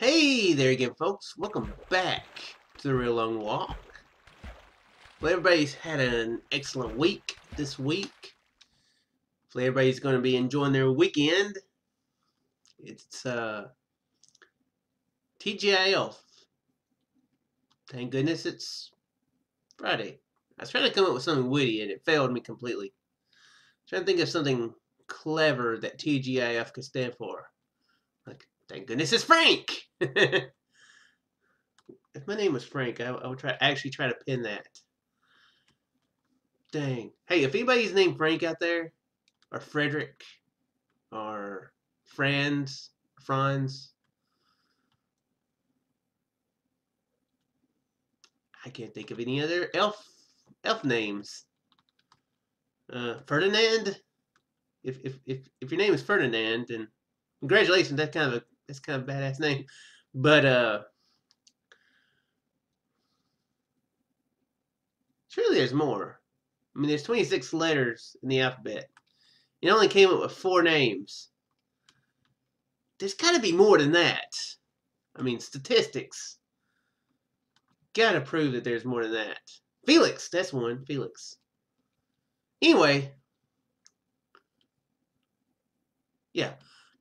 Hey there again, folks. Welcome back to the Real Long Walk. Well, everybody's had an excellent week this week. Hopefully, everybody's going to be enjoying their weekend. It's TGIF. Thank goodness it's Friday. I was trying to come up with something witty and it failed me completely. Trying to think of something clever that TGIF could stand for. Like, thank goodness it's Frank. If my name was Frank, I would actually try to pin that. Dang. Hey, if anybody's named Frank out there, or Frederick, or Franz, I can't think of any other elf names. Ferdinand. If your name is Ferdinand, then congratulations. That's kind of a badass name. But surely there's more. I mean, there's 26 letters in the alphabet. It only came up with 4 names. There's got to be more than that. I mean, statistics gotta prove that there's more than that. Felix, that's one. Felix. Anyway, yeah,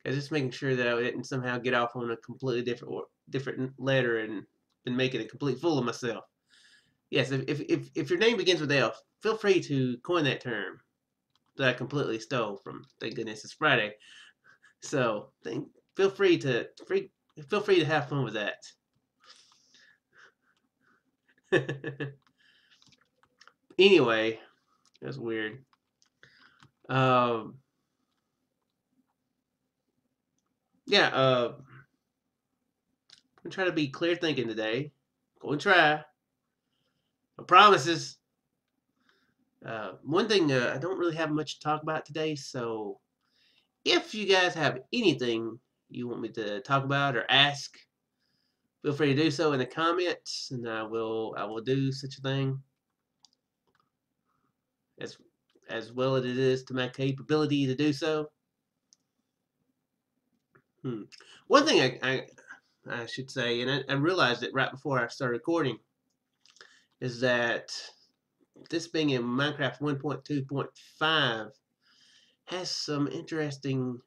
I was just making sure that I didn't somehow get off on a completely different letter and make it a complete fool of myself. Yes, if your name begins with F, feel free to coin that term that I completely stole from. Thank goodness it's Friday. So feel free to feel free to have fun with that. Anyway, that's weird. Um, yeah. I'm trying to be clear thinking today. Go and try. No promises. One thing I don't really have much to talk about today, so if you guys have anything you want me to talk about or ask, feel free to do so in the comments, and I will do such a thing as well as it is to my capability to do so. One thing I should say, and I realized it right before I started recording, is that this being in Minecraft 1.2.5 has some interesting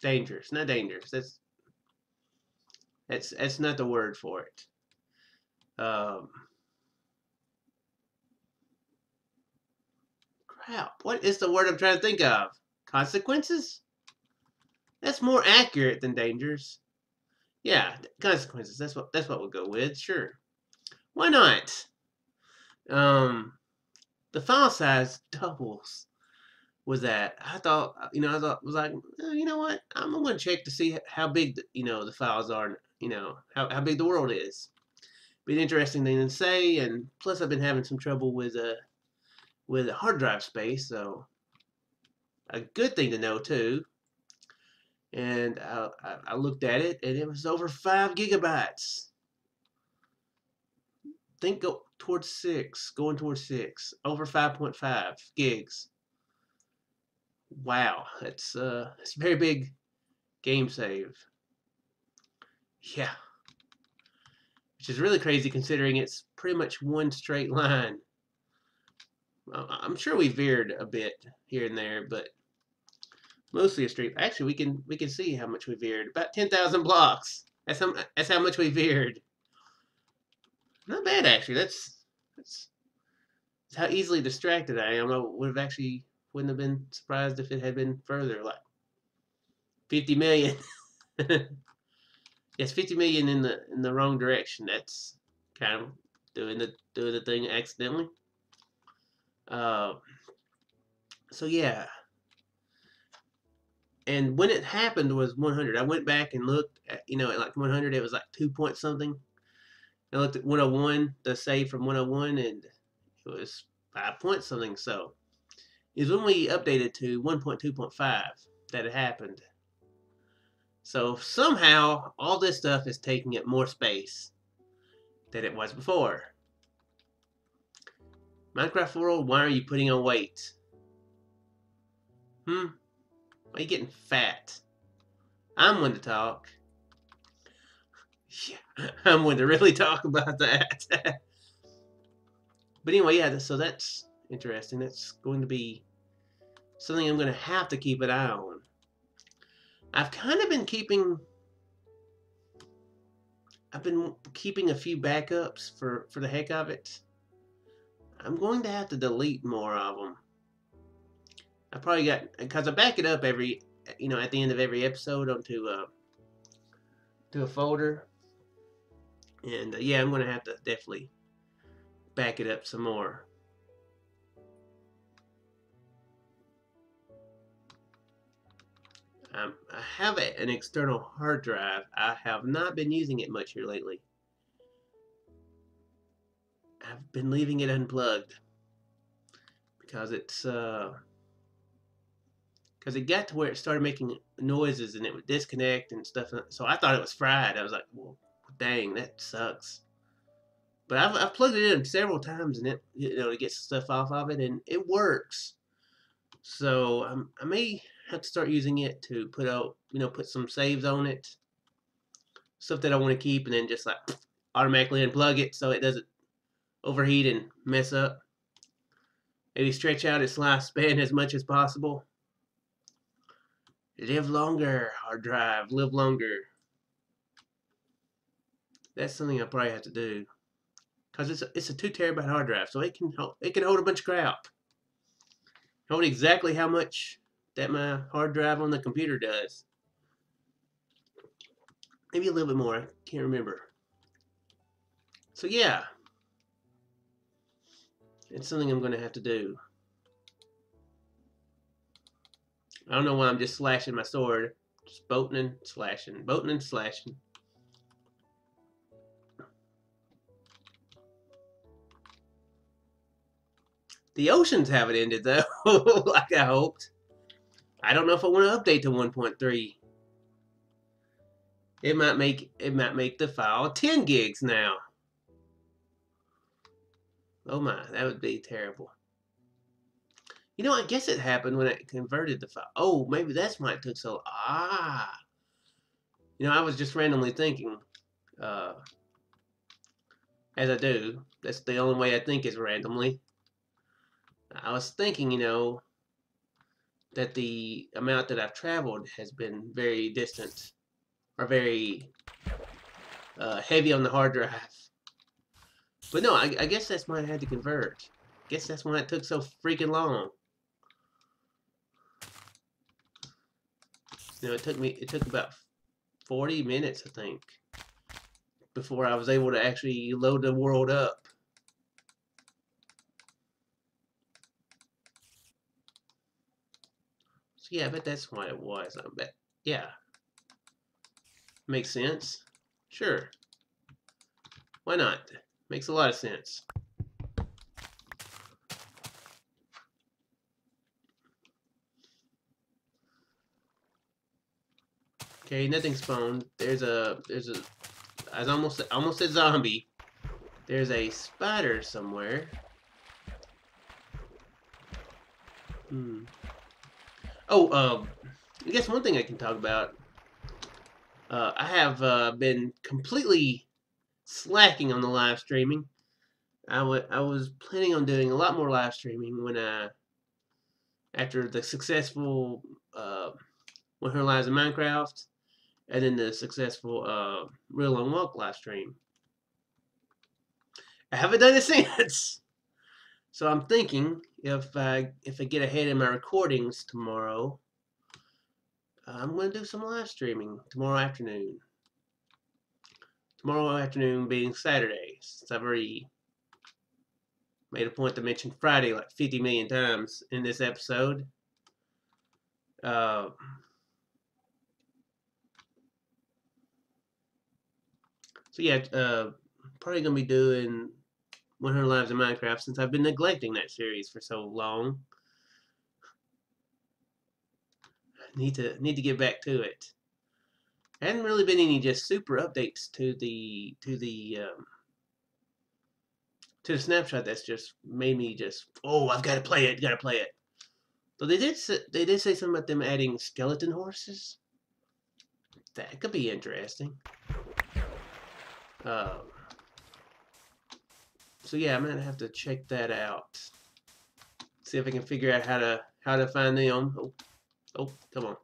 dangers. Not dangers. That's not the word for it. Crap. What is the word I'm trying to think of? Consequences? That's more accurate than dangers. Yeah, consequences. That's what we'll go with. Sure. Why not? The file size doubles. Was that I was like, you know what? I'm gonna check to see how big the files are. How big the world is. Be an interesting thing to say, and plus I've been having some trouble with hard drive space, so a good thing to know too. And I looked at it, and it was over 5 gigabytes. Think going towards 6, over 5.5 gigs. Wow, it's a very big game save. Yeah, which is really crazy considering it's pretty much one straight line. I'm sure we veered a bit here and there, but mostly a straight. Actually, we can see how much we veered. About 10,000 blocks. That's how much we veered. Not bad actually. That's how easily distracted I am. I wouldn't have been surprised if it had been further, like 50 million. Yes, 50 million in the wrong direction. That's kind of doing the thing accidentally. Uh, so yeah, and when it happened was 100. I went back and looked at like 100, it was like 2 point something. I looked at 101, the save from 101, and it was 5 point something. So it was when we updated to 1.2.5 that it happened. So somehow all this stuff is taking up more space than it was before. Minecraft World, why are you putting on weight? Why are you getting fat? I'm one to talk. Yeah, I'm one to really talk about that. But anyway, yeah, so that's interesting. That's going to be something I'm going to have to keep an eye on. I've kind of been keeping I've been keeping a few backups for the heck of it. I'm going to have to delete more of them. I probably got, because I back it up every, at the end of every episode onto to a folder. And yeah, I'm going to have to definitely back it up some more. I have an external hard drive. I have not been using it much here lately. I've been leaving it unplugged because because it got to where it started making noises and it would disconnect and stuff. So I thought it was fried. I was like, well, dang, that sucks. But I've plugged it in several times and it, to get stuff off of it, and it works. So I may have to start using it to put out, put some saves on it, stuff that I want to keep, and then just like automatically unplug it so it doesn't overheat and mess up. Maybe stretch out its lifespan as much as possible. Live longer, hard drive, live longer. That's something I probably have to do, because it's a 2 terabyte hard drive, so it can hold a bunch of crap. Hold exactly how much that my hard drive on the computer does. Maybe a little bit more. I can't remember. So yeah, it's something I'm going to have to do. I don't know why I'm just slashing my sword. Just bolting and slashing, bolting and slashing. The oceans haven't ended though, like I hoped. I don't know if I want to update to 1.3. It might make the file 10 gigs now. Oh my, that would be terrible. I guess it happened when I converted the file. Oh, maybe that's why it took so. I was just randomly thinking, as I do. That's the only way I think is randomly. I was thinking, that the amount that I've traveled has been very distant, or very heavy on the hard drive. But no, I guess that's why I had to convert. I guess that's why it took so freaking long. It took about 40 minutes, I think, before I was able to actually load the world up. So yeah, I bet that's why it was. I bet, yeah. Makes sense. Sure. Why not? Makes a lot of sense. Okay, nothing spawned. I almost said zombie. There's a spider somewhere. Oh, I guess one thing I can talk about. I have been completely slacking on the live streaming. I was planning on doing a lot more live streaming after the successful When Her Lives in Minecraft, and then the successful Real Long Walk live stream. I haven't done it since. So I'm thinking if I get ahead in my recordings tomorrow, I'm going to do some live streaming tomorrow afternoon. Tomorrow afternoon being Saturday, since I've already made a point to mention Friday like 50 million times in this episode. So yeah, probably going to be doing When Her Lives in Minecraft, since I've been neglecting that series for so long. Need to get back to it. Hadn't really been any just super updates to the snapshot that's just made me just, oh, I've got to play it, gotta play it. So they did say something about them adding skeleton horses. That could be interesting. So yeah, I'm gonna have to check that out. See if I can figure out how to find them. Oh, come on.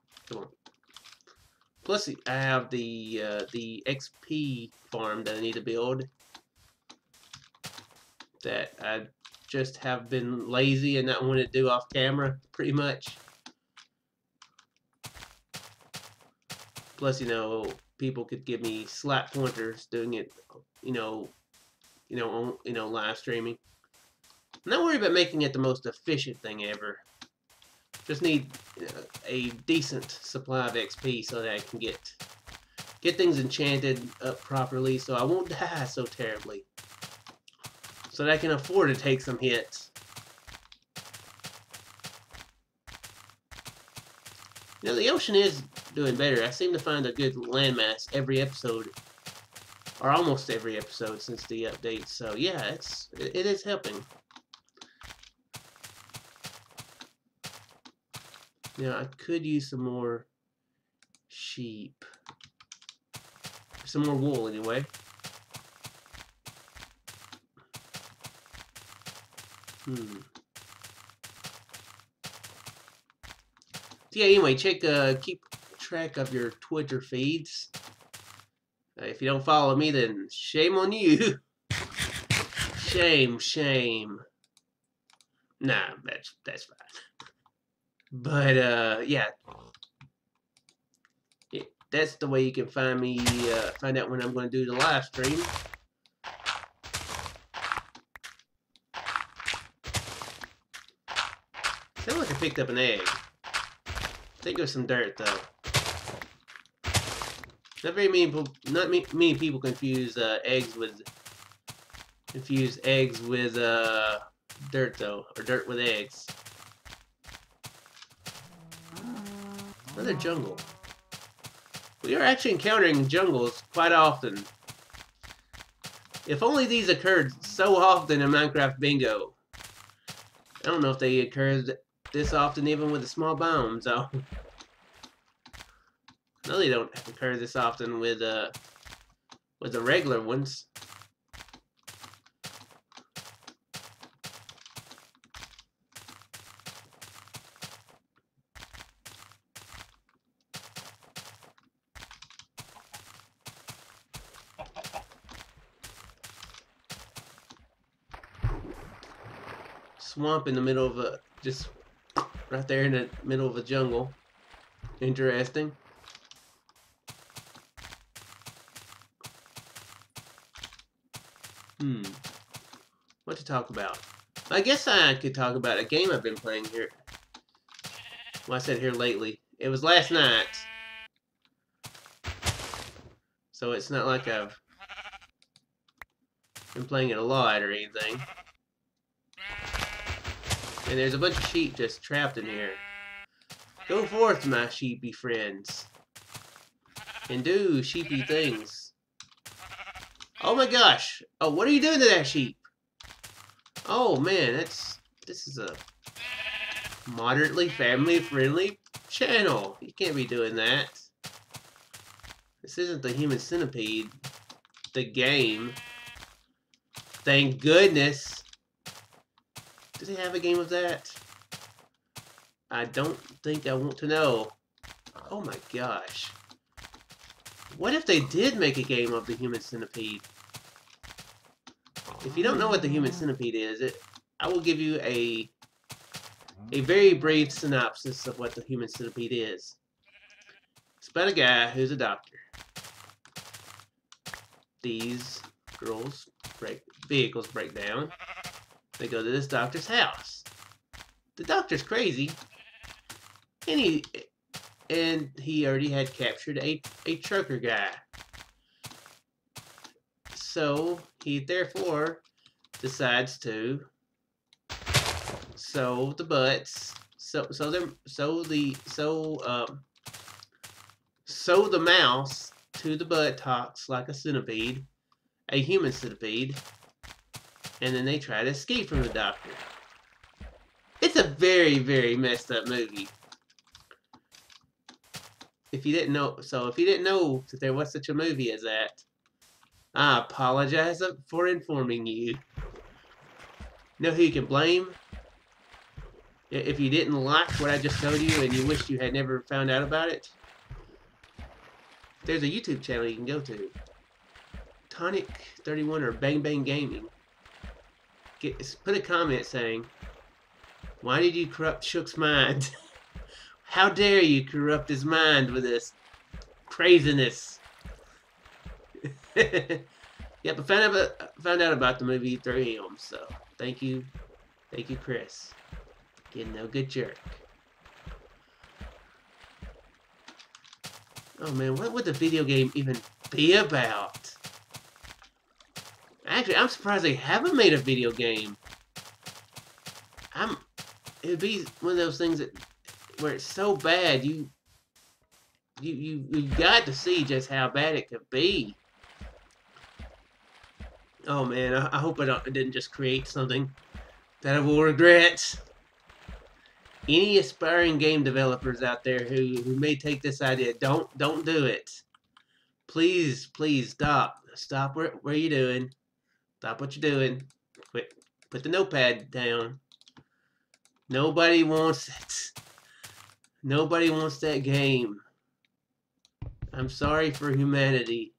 Plus, I have the XP farm that I need to build. That I just have been lazy and not want to do off camera, pretty much. Plus, people could give me slap pointers doing it, live streaming. I'm not worried about making it the most efficient thing ever. Just need a decent supply of XP so that I can get things enchanted up properly, so I won't die so terribly. So that I can afford to take some hits. The ocean is doing better. I seem to find a good landmass every episode, or almost every episode since the update. So yeah, it is helping. Now I could use some more sheep, some more wool anyway. Yeah, anyway, keep track of your Twitter feeds. If you don't follow me, then shame on you. Shame. Nah, that's fine. But yeah, that's the way you can find me. Find out when I'm going to do the live stream. Sounds like I picked up an egg. I think there's some dirt though. Not many people confuse eggs with dirt though, or dirt with eggs. Another jungle. We are actually encountering jungles quite often. If only these occurred so often in Minecraft Bingo. I don't know if they occur this often even with the small biomes though. No, they don't occur this often with the regular ones. Swamp in the middle of just right there in the middle of a jungle. Interesting. What to talk about? I guess I could talk about a game I've been playing here. Well, I said here lately. It was last night. So it's not like I've been playing it a lot or anything. And there's a bunch of sheep just trapped in here. Go forth, my sheepy friends, and do sheepy things. Oh my gosh! Oh, what are you doing to that sheep? Oh man, this is a moderately family-friendly channel. You can't be doing that. This isn't the Human Centipede, the game. Thank goodness. Does he have a game of that? I don't think I want to know. Oh my gosh. What if they did make a game of the Human Centipede? If you don't know what the Human Centipede is, I will give you a very brief synopsis of what the Human Centipede is. It's about a guy who's a doctor. These vehicles break down. They go to this doctor's house. The doctor's crazy. And he already had captured a trucker guy. So he therefore decides to sew the butts, sew the mouse to the buttocks like a centipede, a human centipede, and then they try to escape from the doctor. It's a very, very messed up movie. if you didn't know, so if you didn't know that there was such a movie as that, I apologize for informing you. Know who you can blame? If you didn't like what I just told you and you wished you had never found out about it, there's a YouTube channel you can go to. Tonic31 or Bang Bang Gaming. Put a comment saying, "Why did you corrupt Shook's mind? How dare you corrupt his mind with this craziness?" Yep, I found out about the movie through him, so thank you, Chris. You're no good jerk. Oh man, what would the video game even be about? Actually, I'm surprised they haven't made a video game. It'd be one of those things that where it's so bad you've got to see just how bad it could be. Oh man, I hope I didn't just create something that I will regret. Any aspiring game developers out there who may take this idea, don't do it. Please stop where you're doing. Stop what you're doing. Quit. Put the notepad down. Nobody wants it. Nobody wants that game. I'm sorry for humanity.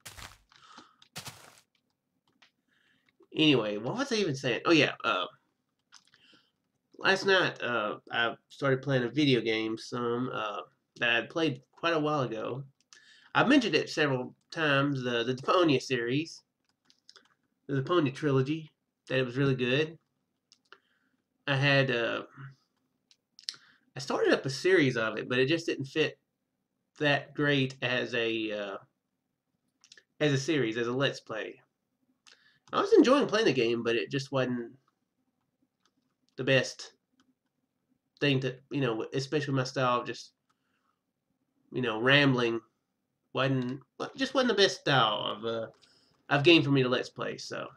Anyway, what was I even saying? Oh yeah, last night I started playing a video game that I played quite a while ago. I've mentioned it several times, the Deponia series, the Deponia trilogy, that it was really good. I started up a series of it, but it just didn't fit that great as a series, as a Let's Play. I was enjoying playing the game, but it just wasn't the best thing to, especially my style of just, rambling, just wasn't the best style of game for me to Let's Play, so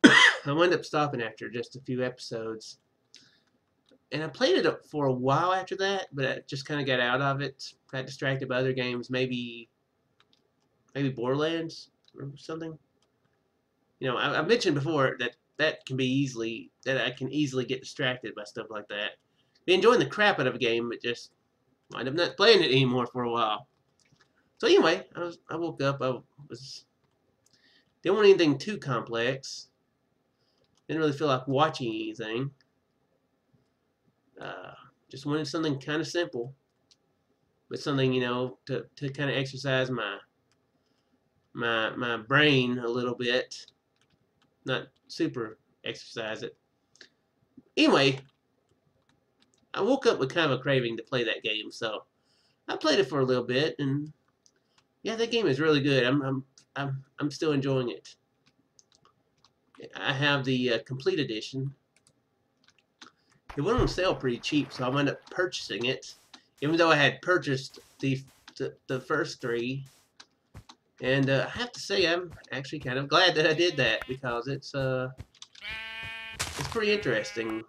I wound up stopping after just a few episodes. And I played it up for a while after that, but I just kind of got out of it, got distracted by other games, maybe Borderlands or something. I mentioned before that I can easily get distracted by stuff like that. Be enjoying the crap out of a game, but just wind up not playing it anymore for a while. So anyway, I woke up. Didn't want anything too complex. Didn't really feel like watching anything. Just wanted something kind of simple, but something to kind of exercise my brain a little bit. Not super exercise it. Anyway, I woke up with kind of a craving to play that game, so I played it for a little bit, and yeah, that game is really good. I'm still enjoying it. I have the complete edition. It went on sale pretty cheap, so I wound up purchasing it, even though I had purchased the first three. And I have to say, I'm actually kind of glad that I did that, because it's pretty interesting.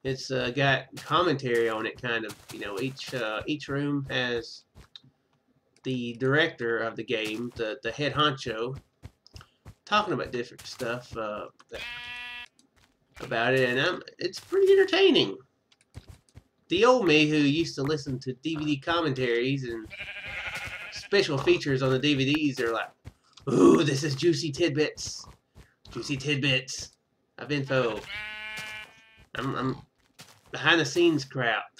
It's got commentary on it, kind of. Each room has the director of the game, the head honcho, talking about different stuff about it, and it's pretty entertaining. The old me who used to listen to DVD commentaries and special features on the DVDs are like, "Ooh, this is juicy tidbits of info." I'm behind the scenes crap.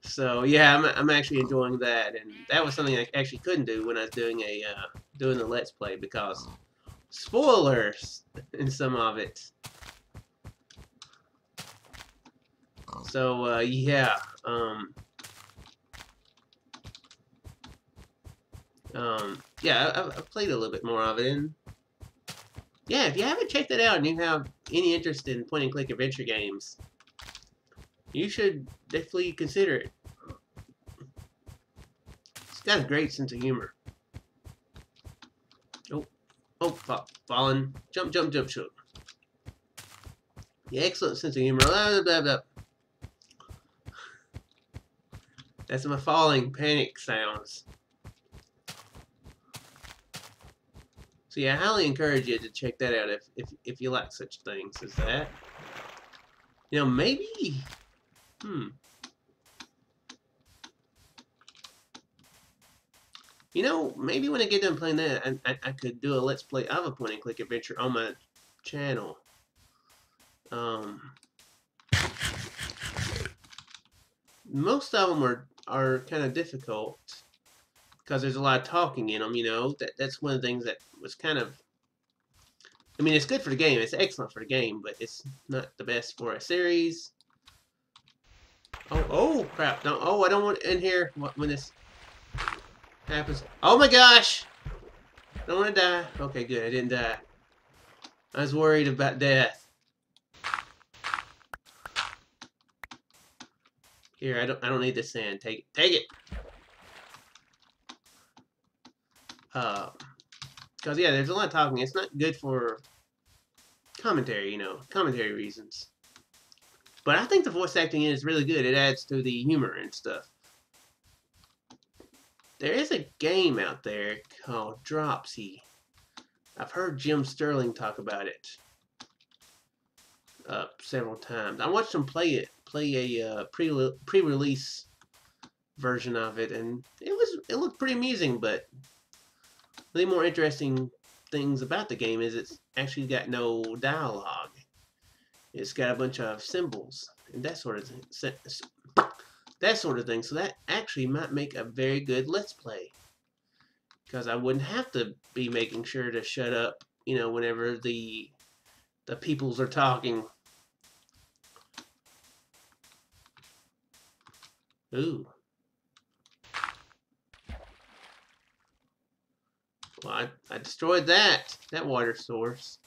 So yeah, I'm actually enjoying that, and that was something I actually couldn't do when I was doing the Let's Play, because spoilers in some of it. So yeah, yeah, I've played a little bit more of it, and yeah, if you haven't checked it out and you have any interest in point-and-click adventure games, you should definitely consider it. It's got a great sense of humor. Oh, fallen, jump, shoot. The excellent sense of humor. Blah, blah, blah. That's my falling panic sounds. So yeah, I highly encourage you to check that out if you like such things as that. You know, maybe, you know, maybe when I get done playing that, I could do a Let's Play of a point-and-click adventure on my channel. Most of them are kind of difficult because there's a lot of talking in them. You know, that's one of the things that was kind of. I mean, it's good for the game. It's excellent for the game, but it's not the best for a series. Oh crap! Don't. Oh, I don't want in here when this happens. Oh my gosh! I don't want to die. Okay, good. I didn't die. I was worried about death. Here, I don't need this sand. Take it. Take it. Because yeah, there's a lot of talking. It's not good for commentary, you know, commentary reasons. But I think the voice acting is really good. It adds to the humor and stuff. There is a game out there called Dropsy. I've heard Jim Sterling talk about it several times. I watched him play a pre-release version of it, and it looked pretty amusing. But the more interesting things about the game is it's actually got no dialogue. It's got a bunch of symbols and that sort of thing. So that actually might make a very good Let's Play. Because I wouldn't have to be making sure to shut up, you know, whenever the peoples are talking. Ooh. Well, I destroyed that water source.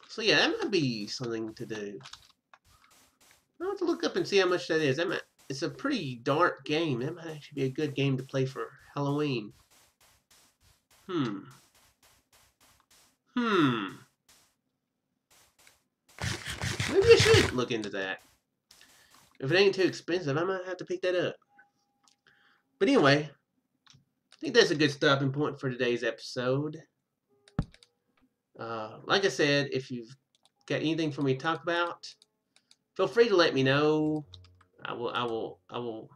So yeah, that might be something to do. I'll have to look up and see how much that is. It's a pretty dark game. That might actually be a good game to play for Halloween. Maybe I should look into that. If it ain't too expensive, I might have to pick that up. But anyway, I think that's a good stopping point for today's episode. Like I said, if you've got anything for me to talk about, feel free to let me know. I will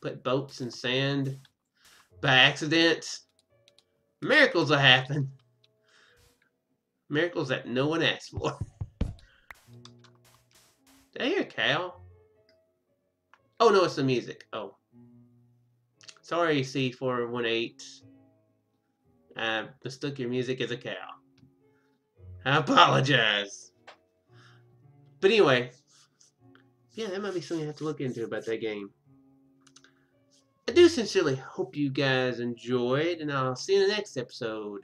put boats in sand by accident. Miracles will happen. Miracles that no one asked for. Did I hear a cow? Oh no, it's the music. Oh. Sorry, C418. I mistook your music as a cow. I apologize. But anyway, yeah, that might be something I have to look into about that game. I do sincerely hope you guys enjoyed, and I'll see you in the next episode.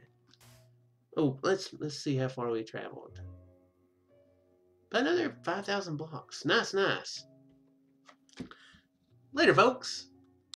Oh, let's see how far we traveled. About another 5,000 blocks. Nice, nice. Later, folks.